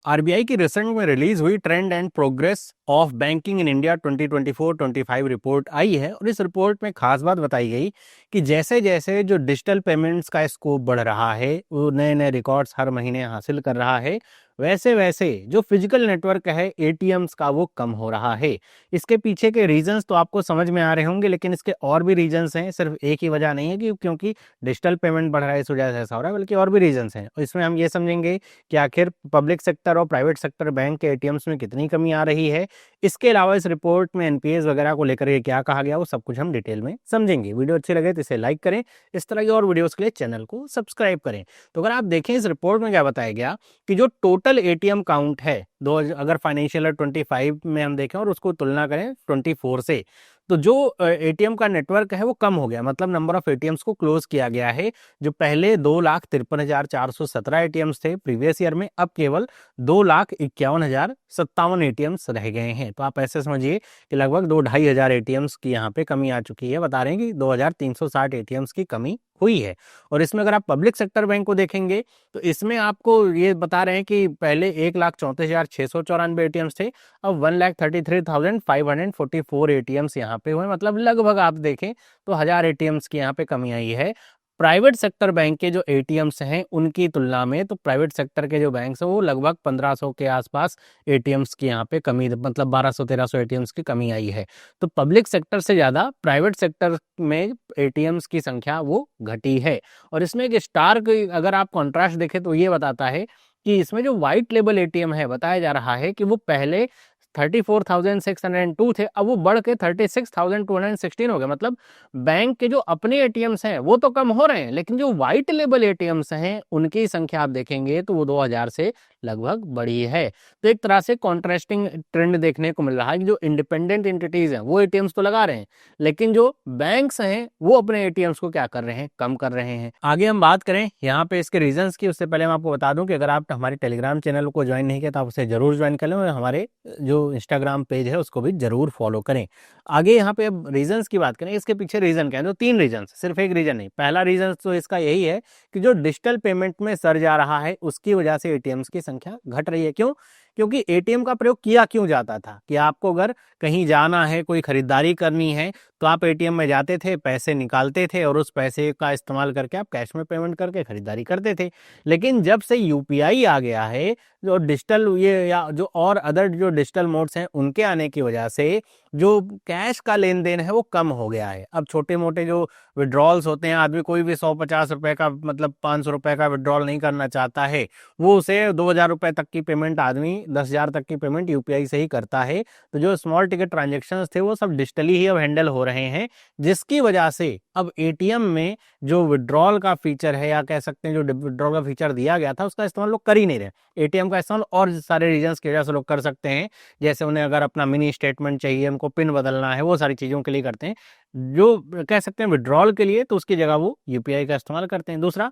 RBI की recent में release हुई trend and progress of banking in India 2024-25 report आई है और इस रिपोर्ट में खास बात बताई गई कि जैसे जैसे जो डिजिटल पेमेंट्स का स्कोप बढ़ रहा है, वो नए नए रिकॉर्ड्स हर महीने हासिल कर रहा है, वैसे वैसे जो फिजिकल नेटवर्क है एटीएम्स का वो कम हो रहा है। इसके पीछे के रीजंस तो आपको समझ में आ रहे होंगे, लेकिन इसके और भी रीजंस हैं। सिर्फ एक ही वजह नहीं है कि क्योंकि डिजिटल पेमेंट बढ़ रहा है इस वजह से ऐसा हो रहा है, बल्कि और भी रीजंस हैं। और इसमें हम ये समझेंगे कि आखिर पब्लिक सेक्टर और प्राइवेट सेक्टर बैंक के एटीएम्स में कितनी कमी आ रही है। इसके अलावा इस रिपोर्ट में एनपीएस वगैरह को लेकर के क्या कहा गया, वो सब कुछ हम डिटेल में समझेंगे। वीडियो अच्छी लगे तो इसे लाइक करें, इस तरह की और वीडियोस के लिए चैनल को सब्सक्राइब करें। तो अगर आप देखें इस रिपोर्ट में क्या बताया गया कि जो टोटल एटीएम काउंट है दो, अगर फाइनेंशियल ईयर 25 में हम देखें और उसको तुलना करें 24 से, तो जो एटीएम का नेटवर्क है वो कम हो गया। मतलब नंबर ऑफ एटीएम्स को क्लोज किया गया है। जो पहले 2,53,417 एटीएम्स थे प्रीवियस ईयर में, अब केवल 2,51,057 एटीएम्स रह गए हैं। तो आप ऐसे समझिए कि लगभग 2-2,500 एटीएम्स की यहाँ पे कमी आ चुकी है। बता रहे हैं कि 2,360 एटीएम्स की कमी हुई है। और इसमें अगर आप पब्लिक सेक्टर बैंक को देखेंगे तो इसमें आपको ये बता रहे हैं कि पहले 1,34,694 एटीएम्स थे, अब 1,33,544 एटीएम्स यहाँ पे हुए। मतलब लगभग आप देखें तो 1,000 एटीएम्स की यहाँ पे कमी आई है। प्राइवेट सेक्टर बैंक के जो एटीएम्स हैं उनकी तुलना में, तो प्राइवेट सेक्टर के जो बैंक हैं वो लगभग 1,500 के आसपास एटीएम्स की यहाँ पे कमी, मतलब 1,200-1,300 एटीएम्स की कमी आई है। तो पब्लिक सेक्टर से ज़्यादा प्राइवेट सेक्टर में एटीएम्स की संख्या वो घटी है। और इसमें एक स्टार अगर आप कॉन्ट्रास्ट देखें तो ये बताता है कि इसमें जो व्हाइट लेबल एटीएम है, बताया जा रहा है कि वो पहले 34,602 थे, अब वो बढ़ के 36,216 हो गए। मतलब बैंक के जो अपने एटीएम्स हैं वो तो कम हो रहे हैं, लेकिन जो व्हाइट लेबल एटीएम्स हैं उनकी संख्या आप देखेंगे तो वो 2,000 से लगभग बढ़ी है। तो एक तरह से कॉन्ट्रास्टिंग ट्रेंड देखने को मिल रहा है कि जो इंडिपेंडेंट एंटिटीज हैं वो एटीएम्स तो लगा रहे हैं, लेकिन जो बैंक्स हैं वो अपने एटीएम्स को क्या कर रहे हैं, कम कर रहे हैं। आगे हम बात करें यहाँ पे इसके रीजंस की, उससे पहले मैं आपको बता दूं कि अगर आप हमारे टेलीग्राम चैनल को ज्वाइन नहीं किया तो आप उसे जरूर ज्वाइन कर लें और हमारे जो इंस्टाग्राम पेज है उसको भी जरूर फॉलो करें। आगे यहाँ पे अब रीजंस की बात करें, इसके पीछे रीजन क्या है, तो 3 रीजन, सिर्फ एक रीजन नहीं। पहला रीजन तो इसका यही है कि जो डिजिटल पेमेंट में सर्ज आ रहा है उसकी वजह से एटीएम्स की संख्या घट रही है। क्यों? क्योंकि एटीएम का प्रयोग किया क्यों जाता था कि आपको अगर कहीं जाना है, कोई खरीदारी करनी है, तो आप एटीएम में जाते थे, पैसे निकालते थे और उस पैसे का इस्तेमाल करके आप कैश में पेमेंट करके खरीदारी करते थे। लेकिन जब से यूपीआई आ गया है, जो डिजिटल ये या जो और अदर जो डिजिटल मोड्स हैं उनके आने की वजह से जो कैश का लेन देन है वो कम हो गया है। अब छोटे मोटे जो विड्रॉल्स होते हैं, आदमी कोई भी 150 रुपए का, मतलब 500 रुपए का विड्रॉल नहीं करना चाहता है, वो उसे 2,000 रुपए तक की पेमेंट, आदमी 10,000 तक की पेमेंट यूपीआई से ही करता है। तो जो स्मॉल टिकट ट्रांजेक्शन्स थे वो सब डिजिटली ही अब हैंडल हो रहे हैं, जिसकी वजह से अब एटीएम में जो विड्रॉल का फीचर है, या कह सकते हैं जो विड्रॉल का फीचर दिया गया था, उसका इस्तेमाल लोग कर ही नहीं रहे। एटीएम का इस्तेमाल और सारे रीजंस की वजह से लोग कर सकते हैं, जैसे उन्हें अगर अपना मिनी स्टेटमेंट चाहिए, उनको पिन बदलना है, वो सारी चीज़ों के लिए करते हैं। जो कह सकते हैं विड्रॉल के लिए, तो उसकी जगह वो यूपीआई का इस्तेमाल करते हैं। दूसरा,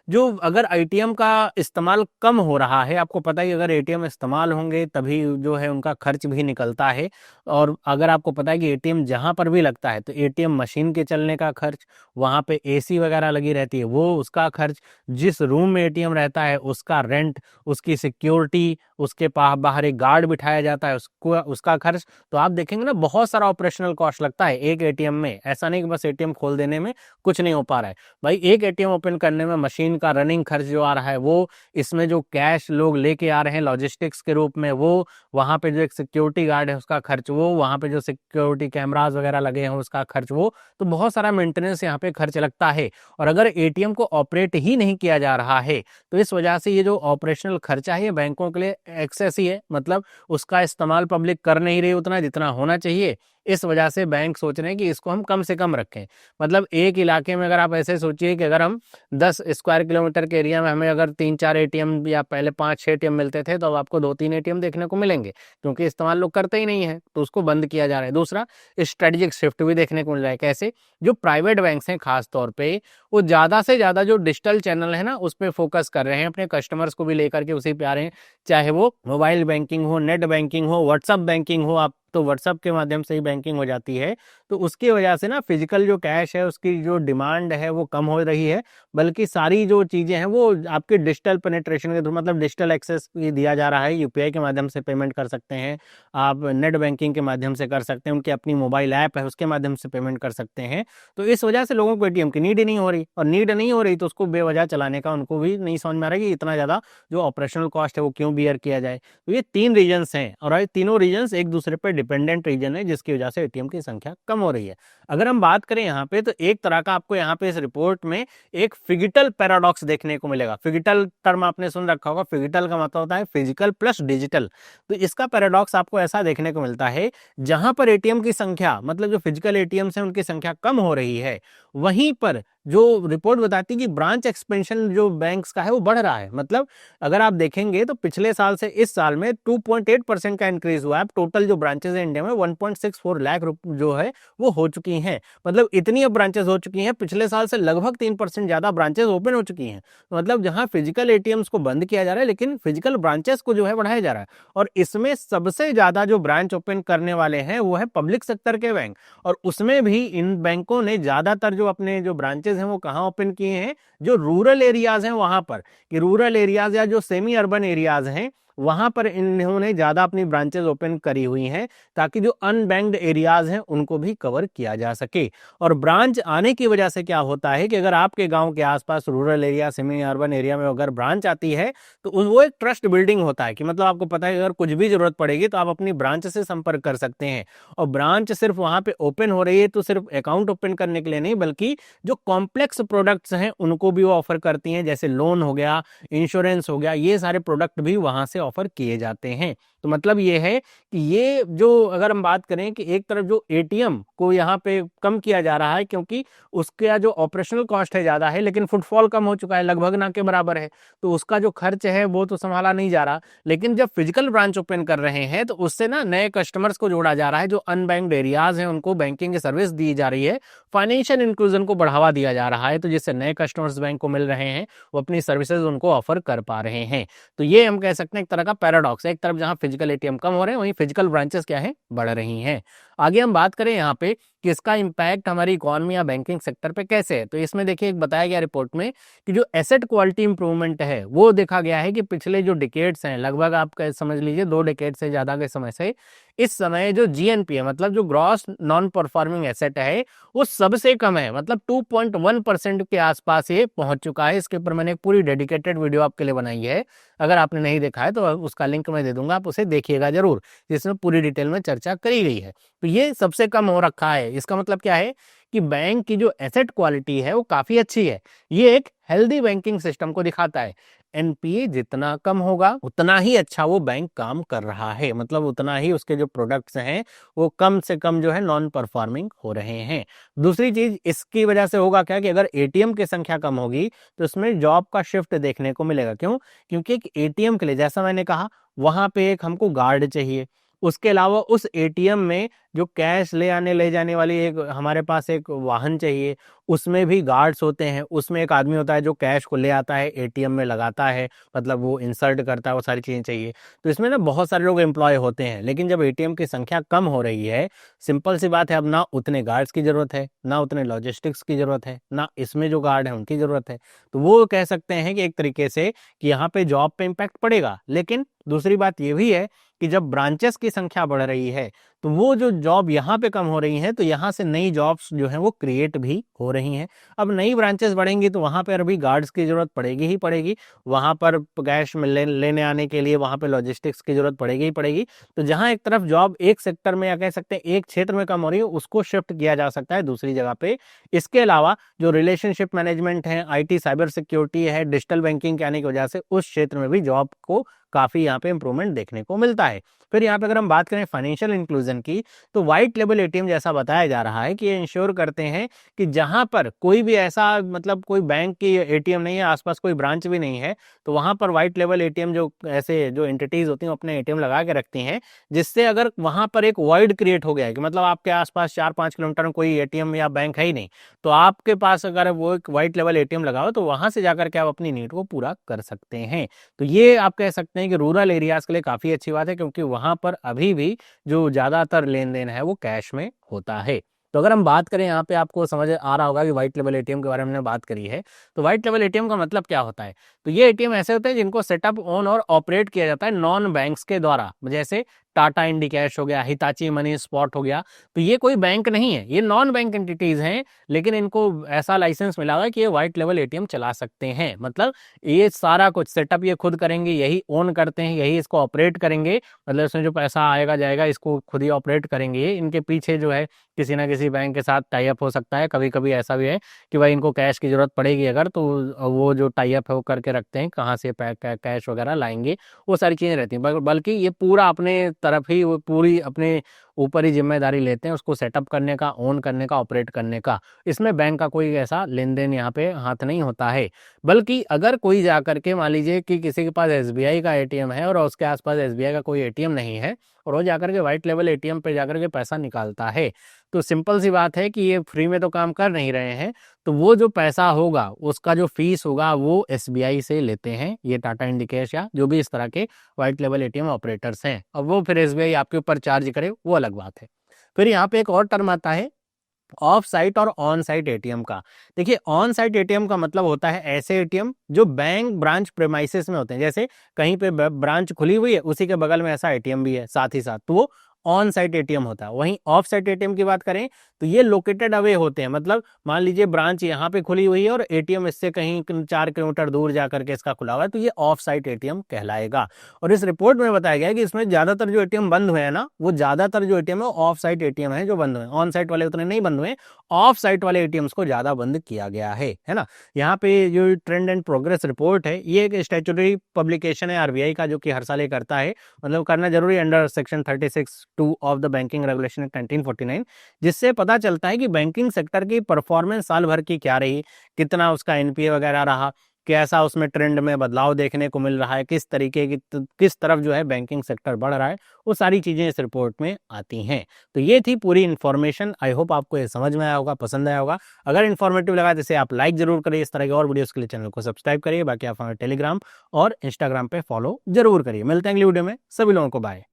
जो अगर एटीएम का इस्तेमाल कम हो रहा है, आपको पता है अगर एटीएम इस्तेमाल होंगे तभी जो है उनका खर्च भी निकलता है। और अगर आपको पता है कि एटीएम जहाँ पर भी लगता है तो एटीएम मशीन के चलने का खर्च, वहाँ पे एसी वगैरह लगी रहती है वो उसका खर्च, जिस रूम में एटीएम रहता है उसका रेंट, उसकी सिक्योरिटी, उसके बाहर एक गार्ड बिठाया जाता है उसको, उसका खर्च। तो आप देखेंगे ना, बहुत सारा ऑपरेशनल कॉस्ट लगता है एक एटीएम में। ऐसा नहीं कि बस एटीएम खोल देने में कुछ नहीं हो पा रहा है भाई, एक एटीएम ओपन करने में मशीन का रनिंग खर्च जो आ रहा है वो, इसमें जो कैश लोग लेके आ रहे हैं लॉजिस्टिक्स के रूप में वो, वहाँ पे जो एक सिक्योरिटी गार्ड है उसका खर्च वो, वहाँ पे जो सिक्योरिटी कैमरास वगैरह लगे हैं उसका खर्च वो, तो बहुत सारा मेंटेनेंस यहाँ पे खर्च लगता है। और अगर एटीएम को ऑपरेट ही नहीं किया जा रहा है तो इस वजह से ये जो ऑपरेशनल खर्चा है ये बैंकों के लिए एक्सेस ही है। मतलब उसका इस्तेमाल पब्लिक कर नहीं रही उतना जितना होना चाहिए। इस वजह से बैंक सोच रहे हैं कि इसको हम कम से कम रखें। मतलब एक इलाके में अगर आप ऐसे सोचिए कि अगर हम 10 स्क्वायर किलोमीटर के एरिया में हमें अगर 3-4 एटीएम, या पहले 5-6 एटीएम मिलते थे, तो अब आपको 2-3 एटीएम देखने को मिलेंगे, क्योंकि इस्तेमाल लोग करते ही नहीं है, तो उसको बंद किया जा रहा है। दूसरा, स्ट्रेटेजिक शिफ्ट भी देखने को मिल रहा है। कैसे? जो प्राइवेट बैंक्स हैं खास तौर पे, वो ज़्यादा से ज़्यादा जो डिजिटल चैनल है ना उस पर फोकस कर रहे हैं, अपने कस्टमर्स को भी लेकर के उसी पे आ रहे हैं, चाहे वो मोबाइल बैंकिंग हो, नेट बैंकिंग हो, व्हाट्सअप बैंकिंग हो, आप तो व्हाट्सअप के माध्यम से ही बैंकिंग हो जाती है। तो उसकी वजह से ना फिजिकल जो कैश है उसकी जो डिमांड है वो कम हो रही है, बल्कि सारी जो चीज़ें हैं वो आपके डिजिटल पेनिट्रेशन के थ्रू, मतलब डिजिटल एक्सेस दिया जा रहा है। यूपीआई के माध्यम से पेमेंट कर सकते हैं आप, नेट बैंकिंग के माध्यम से कर सकते हैं, उनकी अपनी मोबाइल ऐप है उसके माध्यम से पेमेंट कर सकते हैं। तो इस वजह से लोगों को एटीएम की नीड ही नहीं हो रही, और नीड नहीं हो रही तो उसको बेवजह चलाने का उनको भी नहीं समझ में आ रहा है कि इतना ज़्यादा जो ऑपरेशनल कॉस्ट है वो क्यों बियर किया जाए। तो ये 3 रीजन्स हैं, और ये तीनों रीजन्स एक दूसरे पर डिपेंडेंट रीजन है, जिसकी वजह से एटीएम की संख्या कम हो रही है। अगर हम बात करें यहाँ पे, तो एक तरह का आपको यहाँ पे इस रिपोर्ट में एक फिजिकल पैराडॉक्स देखने को मिलेगा। फिजिकल टर्म आपने सुन रखा होगा, फिजिकल का मतलब होता है फिजिकल प्लस डिजिटल। तो इसका पैराडॉक्स आपको ऐसा देखने को मिलता है, जहां पर एटीएम की संख्या, मतलब जो फिजिकल एटीएम्स हैं उनकी संख्या कम हो रही है, वहीं पर जो रिपोर्ट बताती है कि ब्रांच एक्सपेंशन जो बैंक्स का है वो बढ़ रहा है। मतलब अगर आप देखेंगे तो पिछले साल से इस साल में 2.8% का इंक्रीज हुआ है। टोटल जो ब्रांचेस है इंडिया में 1.64 लाख जो है वो हो चुकी हैं। मतलब इतनी अब ब्रांचेस हो चुकी हैं, पिछले साल से लगभग 3% ज्यादा ब्रांचेस ओपन हो चुकी हैं। मतलब जहां फिजिकल एटीएम्स को बंद किया जा रहा है, लेकिन फिजिकल ब्रांचेस को जो है बढ़ाया जा रहा है। और इसमें सबसे ज्यादा जो ब्रांच ओपन करने वाले हैं वो है पब्लिक सेक्टर के बैंक, और उसमें भी इन बैंकों ने ज्यादातर जो अपने जो ब्रांचेस हैं वो कहाँ ओपन किए हैं, जो रूरल एरियाज हैं वहां पर, कि रूरल एरियाज या जो सेमी अर्बन एरियाज हैं वहां पर इन्होंने ज्यादा अपनी ब्रांचेस ओपन करी हुई हैं, ताकि जो अनबैंक्ड एरियाज हैं उनको भी कवर किया जा सके। और ब्रांच आने की वजह से क्या होता है कि अगर आपके गांव के आसपास rural area, semi urban area में अगर ब्रांच आती है तो वो एक ट्रस्ट बिल्डिंग होता है, कि मतलब आपको पता है अगर कुछ भी जरूरत पड़ेगी तो आप अपनी ब्रांच से संपर्क कर सकते हैं। और ब्रांच सिर्फ वहां पे ओपन हो रही है तो सिर्फ अकाउंट ओपन करने के लिए नहीं, बल्कि जो कॉम्प्लेक्स प्रोडक्ट्स हैं उनको भी वो ऑफर करती हैं, जैसे लोन हो गया, इंश्योरेंस हो गया, ये सारे प्रोडक्ट भी वहां से ऑफर किए जाते हैं। तो मतलब ये है कि ये जो अगर हम बात करें कि एक तरफ जो एटीएम को यहाँ पे कम किया जा रहा है क्योंकि उसका जो ऑपरेशनल कॉस्ट है ज्यादा है, लेकिन फुटफॉल कम हो चुका है, लगभग ना के बराबर है, तो उसका जो खर्च है वो तो संभाला नहीं जा रहा। लेकिन जब फिजिकल ब्रांच ओपन कर रहे हैं तो उससे ना नए कस्टमर्स को जोड़ा जा रहा है, जो अनबैंक्ड एरियाज हैं उनको बैंकिंग की सर्विस दी जा रही है, फाइनेंशियल इंक्लूजन को बढ़ावा दिया जा रहा है, तो जिससे नए कस्टमर्स बैंक को मिल रहे हैं, वो अपनी सर्विसेज उनको ऑफर कर पा रहे हैं। तो ये हम कह सकते हैं एक तरह का पैराडॉक्स है, एक तरफ जहां फिजिकल एटीएम कम हो रहे हैं वहीं फिजिकल ब्रांचेस क्या है, बढ़ रही हैं। आगे हम बात करें यहाँ पे कि इसका इम्पैक्ट हमारी इकोनॉमी या बैंकिंग सेक्टर पे कैसे है, तो इसमें देखिए एक बताया गया रिपोर्ट में कि जो एसेट क्वालिटी इंप्रूवमेंट है वो देखा गया है कि पिछले जो डिकेड्स हैं, लगभग आप समझ लीजिए 2 डिकेड से ज्यादा के समय से इस समय जो जीएनपी है, मतलब जो ग्रॉस नॉन परफॉर्मिंग एसेट है, वो सबसे कम है। मतलब 2.1% के आसपास ये पहुंच चुका है। इसके ऊपर मैंने एक पूरी डेडिकेटेड वीडियो आपके लिए बनाई है, अगर आपने नहीं देखा है तो उसका लिंक मैं दे दूंगा, आप उसे देखिएगा जरूर, जिसमें पूरी डिटेल में चर्चा करी गई है। तो ये सबसे कम हो रखा है। इसका मतलब क्या है कि बैंक की जो एसेट क्वालिटी है वो काफी अच्छी है। ये एक हेल्दी बैंकिंग सिस्टम को दिखाता है। एनपीए जितना कम होगा उतना ही अच्छा वो बैंक काम कर रहा है, मतलब उतना ही उसके जो प्रोडक्ट्स हैं वो कम से कम जो है नॉन परफॉर्मिंग हो रहे हैं। दूसरी चीज इसकी वजह से होगा क्या कि अगर एटीएम की संख्या कम होगी तो इसमें जॉब का शिफ्ट देखने को मिलेगा। क्यों? क्योंकि एक एटीएम के लिए, जैसा मैंने कहा, वहां पे एक हमको गार्ड चाहिए, उसके अलावा उस एटीएम में जो कैश ले आने ले जाने वाली एक हमारे पास एक वाहन चाहिए, उसमें भी गार्ड्स होते हैं। उसमें एक आदमी होता है जो कैश को ले आता है, एटीएम में लगाता है, मतलब वो इंसर्ट करता है, वो सारी चीजें चाहिए। तो इसमें ना बहुत सारे लोग एम्प्लॉय होते हैं। लेकिन जब एटीएम की संख्या कम हो रही है, सिंपल सी बात है, अब ना उतने गार्ड्स की जरूरत है, ना उतने लॉजिस्टिक्स की जरूरत है, ना इसमें जो गार्ड है उनकी जरूरत है। तो वो कह सकते हैं कि एक तरीके से कि यहाँ पे जॉब पे इम्पैक्ट पड़ेगा। लेकिन दूसरी बात ये भी है कि जब ब्रांचेस की संख्या बढ़ रही है तो वो जो जॉब यहाँ पे कम हो रही है, तो यहाँ से नई जॉब्स जो है वो क्रिएट भी हो रही हैं। अब नई ब्रांचेस बढ़ेंगी तो वहाँ पे अभी गार्ड्स की जरूरत पड़ेगी ही पड़ेगी, वहाँ पर कैश में लेने आने के लिए वहाँ पे लॉजिस्टिक्स की जरूरत पड़ेगी ही पड़ेगी। तो जहाँ एक तरफ जॉब एक सेक्टर में या कह सकते हैं एक क्षेत्र में कम हो रही है, उसको शिफ्ट किया जा सकता है दूसरी जगह पे। इसके अलावा जो रिलेशनशिप मैनेजमेंट है, आईटी साइबर सिक्योरिटी है, डिजिटल बैंकिंग के आने की वजह से उस क्षेत्र में भी जॉब को काफी यहाँ पे इंप्रूवमेंट देखने को मिलता है। फिर यहाँ पे अगर हम बात करें फाइनेंशियल इंक्लूजन कंपैरिजन की, तो व्हाइट लेबल एटीएम जैसा बताया जा रहा है कि ये इंश्योर करते हैं कि जहां पर कोई भी ऐसा मतलब कोई बैंक की एटीएम नहीं है, आसपास कोई ब्रांच भी नहीं है, तो वहां पर व्हाइट लेबल एटीएम जो ऐसे जो एंटिटीज होती हैं अपने एटीएम लगा के रखती हैं, जिससे अगर वहां पर एक वॉइड क्रिएट हो गया है कि मतलब आपके आसपास 4-5 किलोमीटर में कोई एटीएम या बैंक है ही नहीं, तो आपके पास अगर वो एक व्हाइट लेबल एटीएम लगाओ तो वहां से जाकर के आप अपनी नीड को पूरा कर सकते हैं। तो ये आप कह सकते हैं कि रूरल एरियाज के लिए काफी अच्छी बात है, क्योंकि वहां पर अभी भी जो ज्यादातर लेन देन है वो कैश में होता है। तो अगर हम बात करें, यहाँ पे आपको समझ आ रहा होगा कि व्हाइट लेबल एटीएम के बारे में हमने बात करी है। तो व्हाइट लेबल एटीएम का मतलब क्या होता है? तो ये एटीएम ऐसे होते हैं जिनको सेटअप ऑन और ऑपरेट किया जाता है नॉन बैंक्स के द्वारा, जैसे टाटा इंडी कैश हो गया, हिताची मनी स्पॉट हो गया। तो ये कोई बैंक नहीं है, ये नॉन बैंक एंटिटीज हैं, लेकिन इनको ऐसा लाइसेंस मिला हुआ है कि ये व्हाइट लेबल एटीएम चला सकते हैं। मतलब ये सारा कुछ सेटअप ये खुद करेंगे, यही ओन करते हैं, यही इसको ऑपरेट करेंगे। मतलब इसमें जो पैसा आएगा जाएगा इसको खुद ही ऑपरेट करेंगे। इनके पीछे जो है किसी ना किसी बैंक के साथ टाई अप हो सकता है। कभी कभी ऐसा भी है कि भाई इनको कैश की जरूरत पड़ेगी अगर, तो वो जो टाई अप है वो करके रखते हैं, कहाँ से कैश वगैरह लाएंगे, वो सारी चीजें रहती हैं। बल्कि ये पूरा अपने तरफ ही, वो पूरी अपने ऊपर ही जिम्मेदारी लेते हैं उसको सेटअप करने का, ऑन करने का, ऑपरेट करने का। इसमें बैंक का कोई ऐसा लेन देन यहाँ पे हाथ नहीं होता है। बल्कि अगर कोई जाकर के मान लीजिए कि किसी के पास एसबीआई का एटीएम है और उसके आसपास एसबीआई का कोई एटीएम नहीं है, और वो जाकर के व्हाइट लेवल एटीएम पे जाकर के पैसा निकालता है, तो सिंपल सी बात है कि ये फ्री में तो काम कर नहीं रहे हैं। तो वो जो पैसा होगा, उसका जो फीस होगा, वो एसबीआई से लेते हैं ये टाटा इंडिकेश या जो भी इस तरह के व्हाइट लेवल एटीएम ऑपरेटर्स हैं। अब वो फिर एसबीआई आपके ऊपर चार्ज करे, वो अलग बात है। फिर यहाँ पे एक और टर्म आता है ऑफ साइट और ऑन साइट एटीएम का। देखिए, ऑन साइट एटीएम का मतलब होता है ऐसे एटीएम जो बैंक ब्रांच प्रेमाइसिस में होते हैं। जैसे कहीं पे ब्रांच खुली हुई है, उसी के बगल में ऐसा एटीएम भी है साथ ही साथ, तो वो ऑन साइट एटीएम होता है। वहीं ऑफ साइट एटीएम की बात करें तो ये लोकेटेड अवे होते हैं। मतलब मान लीजिए ब्रांच यहाँ पे खुली हुई है और एटीएम इससे कहीं 4 किलोमीटर दूर जाकर के इसका खुला हुआ है, तो ये ऑफ साइट एटीएम कहलाएगा। और इस रिपोर्ट में बताया गया है कि इसमें ज्यादातर जो एटीएम बंद हुए हैं ना, वो ज्यादातर जो एटीएम है ऑफ साइट एटीएम है जो बंद हुए। ऑन साइट वाले उतने नहीं बंद हुए, ऑफ साइट वाले एटीएम्स को ज्यादा बंद किया गया है ना। यहाँ पे जो ट्रेंड एंड प्रोग्रेस रिपोर्ट है, ये एक स्टैट्यूटरी पब्लिकेशन है आरबीआई का, जो कि हर साल ये करता है। मतलब करना जरूरी under section 36(2) of the banking regulation act 1949, जिससे पता चलता है कि बैंकिंग सेक्टर की परफॉर्मेंस साल भर की क्या रही, कितना उसका एनपीए वगैरह रहा, कैसा उसमें ट्रेंड में बदलाव देखने को मिल रहा है, किस तरीके की किस तरफ जो है बैंकिंग सेक्टर बढ़ रहा है, वो सारी चीजें इस रिपोर्ट में आती हैं। तो ये थी पूरी इन्फॉर्मेशन। आई होप आपको ये समझ में आया होगा, पसंद आया होगा। अगर इन्फॉर्मेटिव लगा तो इसे आप लाइक जरूर करिए। इस तरह के और वीडियोस के लिए चैनल को सब्सक्राइब करिए। बाकी आप हमें टेलीग्राम और इंस्टाग्राम पे फॉलो जरूर करिए। मिलते हैं अगली वीडियो में। सभी लोगों को बाय।